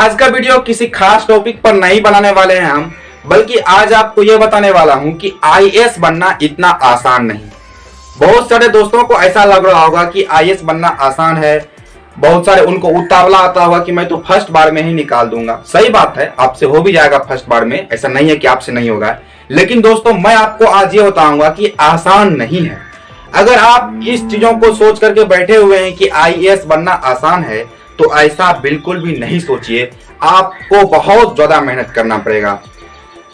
आज का वीडियो किसी खास टॉपिक पर नहीं बनाने वाले हैं हम, बल्कि आज आपको यह बताने वाला हूं कि आईएएस बनना इतना आसान नहीं। बहुत सारे दोस्तों को ऐसा लग रहा होगा कि आईएएस बनना आसान है। बहुत सारे उनको उतावला आता होगा कि मैं तो फर्स्ट बार में ही निकाल दूंगा। सही बात है, आपसे हो भी जाएगा फर्स्ट बार में, ऐसा नहीं है कि आपसे नहीं होगा। लेकिन दोस्तों मैं आपको आज ये बताऊंगा कि आसान नहीं है। अगर आप इस चीजों को सोच करके बैठे हुए हैं कि आईएएस बनना आसान है, तो ऐसा बिल्कुल भी नहीं सोचिए। आपको बहुत ज्यादा मेहनत करना पड़ेगा।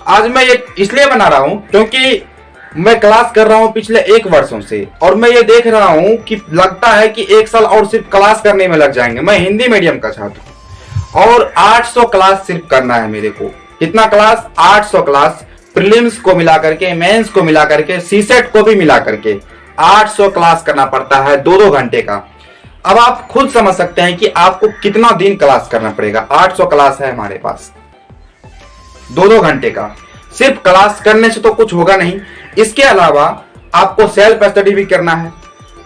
आज मैं ये इसलिए बना रहा हूं क्योंकि मैं क्लास कर रहा हूं पिछले 1 वर्षों से, और मैं ये देख रहा हूं कि लगता है कि 1 साल और सिर्फ क्लास करने में लग जाएंगे। मैं हिंदी मीडियम का छात्र हूं और 800 क्लास सिर्फ करना है मेरे को। कितना क्लास? 800 क्लास, प्रीलिम्स को मिला करके, मेंस को मिला करके, सीसेट को भी मिला करके 800 क्लास करना पड़ता है 2-2 घंटे का। अब आप खुद समझ सकते हैं कि आपको कितना दिन क्लास करना पड़ेगा। 800 क्लास है हमारे पास 2-2 घंटे का। सिर्फ क्लास करने से तो कुछ होगा नहीं, इसके अलावा आपको सेल्फ स्टडी भी करना है,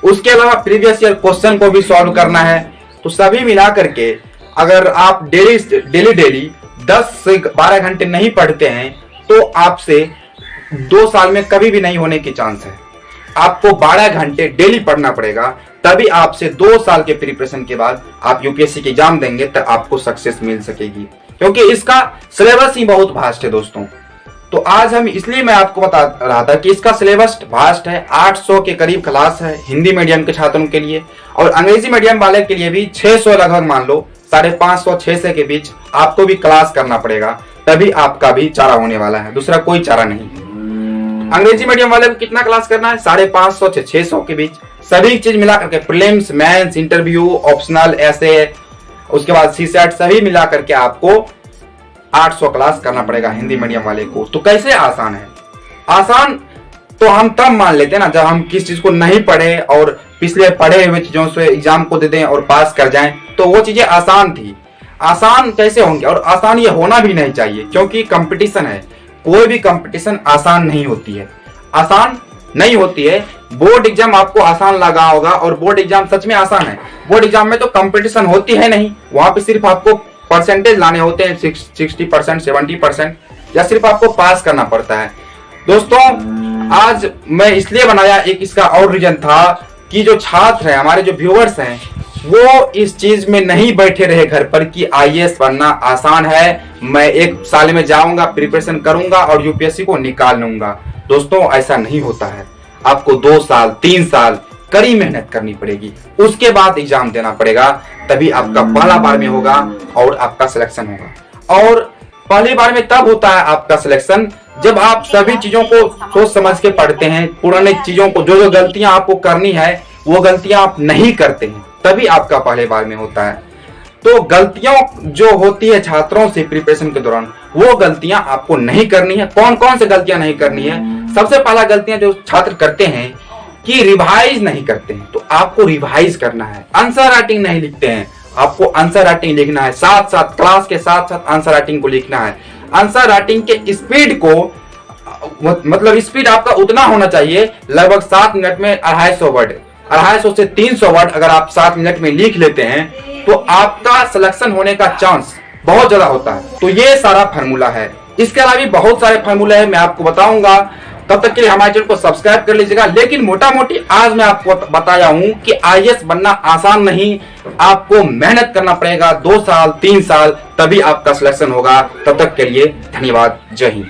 उसके अलावा प्रीवियस ईयर क्वेश्चन को भी सॉल्व करना है। तो सभी मिला करके अगर आप डेली 10 से 12 घंटे नहीं पढ़ते हैं तो आपसे 2 साल में कभी भी नहीं होने की चांस है। आपको 12 घंटे डेली पढ़ना पड़ेगा, तभी आपसे 2 साल के प्रिपरेशन के बाद आप यूपीएससी की एग्जाम देंगे तो आपको सक्सेस मिल सकेगी, क्योंकि इसका सिलेबस ही बहुत वास्ट है दोस्तों। तो आज हम इसलिए मैं आपको बता रहा था कि इसका सिलेबस वास्ट है। 800 के करीब क्लास है हिंदी मीडियम के छात्रों के लिए, और अंग्रेजी मीडियम वाले के लिए भी 600 लगभग मान लो, 550-600 के बीच आपको भी क्लास करना पड़ेगा, तभी आपका भी चारा होने वाला है। दूसरा कोई चारा नहीं है। अंग्रेजी मीडियम वाले को कितना क्लास करना है? 550 से 600 के बीच, सभी चीज मिला करके, प्रीलिम्स, मेंस, इंटरव्यू, ऑप्शनल, ऐसे, उसके बाद सीसेट, सभी मिला करके आपको 800 क्लास करना पड़ेगा हिंदी मीडियम वाले को। तो कैसे आसान है? आसान तो हम तब मान लेते हैं ना जब हम किस चीज को नहीं पढ़े और पिछले पढ़े हुए चीजों से एग्जाम को दे दें और पास कर जाएं, तो वो चीजें आसान थी। आसान कैसे होंगे? और आसान ये होना भी नहीं चाहिए, क्योंकि कंपटीशन है। कोई भी कंपटीशन आसान नहीं होती है, आसान नहीं होती है। बोर्ड एग्जाम आपको आसान लगा होगा, और बोर्ड एग्जाम सच में आसान है। बोर्ड एग्जाम में तो कंपटीशन होती है नहीं, वहां पे सिर्फ आपको परसेंटेज लाने होते हैं, 60%, 70%, या सिर्फ आपको पास करना पड़ता है। दोस्तों आज मैं इसलिए बनाया, एक इसका और रीजन था कि जो छात्र हैं, हमारे जो व्यूअर्स हैं, वो इस चीज में नहीं बैठे रहे घर पर कि आईएएस बनना आसान है, मैं 1 साल में जाऊंगा, प्रिपरेशन करूंगा और यूपीएससी को निकाल लूंगा। दोस्तों ऐसा नहीं होता है। आपको 2 साल 3 साल कड़ी मेहनत करनी पड़ेगी, उसके बाद एग्जाम देना पड़ेगा, तभी आपका पहला बार में होगा और आपका सिलेक्शन होगा। और पहली बार में तब होता है आपका सिलेक्शन जब आप सभी चीजों को सोच समझ के पढ़ते हैं। पुराने चीजों को, जो गलतियां आपको करनी है वो गलतियां आप नहीं करते हैं, तभी आपका पहले बार में होता है। तो गलतियां जो होती है छात्रों से प्रिपरेशन के दौरान, वो गलतियां आपको नहीं करनी है। कौन कौन सी गलतियां नहीं करनी है? सबसे पहला गलतियां जो छात्र करते हैं कि रिवाइज नहीं करते हैं। तो आपको रिवाइज करना है। आंसर राइटिंग नहीं लिखते हैं, आपको आंसर राइटिंग लिखना है, साथ साथ क्लास के साथ साथ आंसर राइटिंग को लिखना है। आंसर राइटिंग के स्पीड को, मतलब स्पीड आपका उतना होना चाहिए, लगभग 7 मिनट में 250 वर्ड, 250 से 300 वर्ड अगर आप 7 मिनट में लिख लेते हैं तो आपका सिलेक्शन होने का चांस बहुत ज्यादा होता है। तो ये सारा फार्मूला है। इसके अलावा भी बहुत सारे फार्मूले हैं, मैं आपको बताऊंगा। तब तक के लिए हमारे चैनल को सब्सक्राइब कर लीजिएगा। लेकिन मोटा मोटी आज मैं आपको बताया हूं कि आईएएस बनना आसान नहीं, आपको मेहनत करना पड़ेगा 2 साल 3 साल, तभी आपका सिलेक्शन होगा। तब तक के लिए धन्यवाद। जय हिंद।